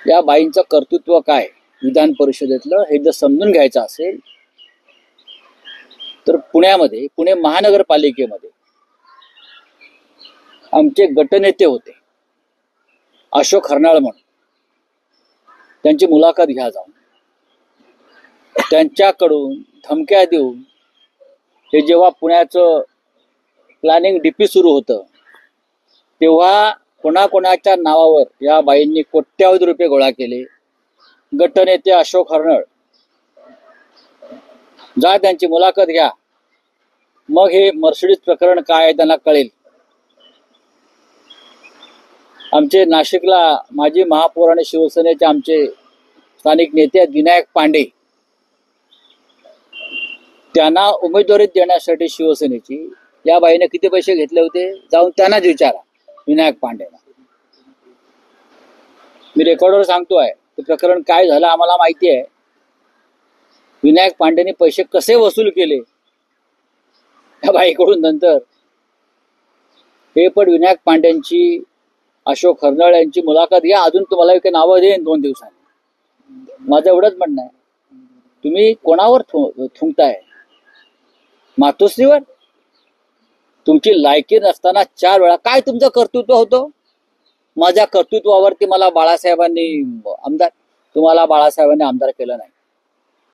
या बाईंचं कर्तृत्व काय विधान परिषदेतलं हे जर समजून घ्यायचं असेल तर पुण्यामध्ये, पुणे महानगरपालिकेमध्ये आमचे गटनेते होते अशोक हरनाळ म्हणून. त्यांची मुलाखत घ्या जाऊन. त्यांच्याकडून धमक्या देऊन हे जेव्हा पुण्याचं प्लॅनिंग डीपी सुरू होतं तेव्हा कोणाकोणाच्या नावावर या बाईंनी कोट्यावधी रुपये गोळा केले. गटनेते अशोक हरनाळ, जा त्यांची मुलाखत घ्या, मग हे मर्सिडीज प्रकरण काय आहे त्यांना कळेल. आमचे नाशिकला माजी महापौर आणि शिवसेनेचे आमचे स्थानिक नेते आहेत विनायक पांडे, त्यांना उमेदवारी देण्यासाठी शिवसेनेची या बाईने किती पैसे घेतले होते जाऊन त्यांनाच विचारा, विनायक पांडेला. मी रेकॉर्डवर सांगतोय ते प्रकरण काय झालं आम्हाला माहिती आहे. विनायक पांडेने पैसे कसे वसूल केले या बाईकडून नंतर हे पण विनायक पांड्यांची, अशोक हरनाळ यांची मुलाखत घ्या. अजून तुम्हाला काही नावं देईन 2 दिवसांनी. माझं एवढंच म्हणणं आहे, तुम्ही कोणावर थुंकताय? मातोश्रीवर? तुमची लायकी नसताना 4 वेळा काय तुमचं कर्तृत्व होतं? माझ्या कर्तृत्वावरती मला बाळासाहेबांनी आमदार, तुम्हाला बाळासाहेबांनी आमदार केलं नाही.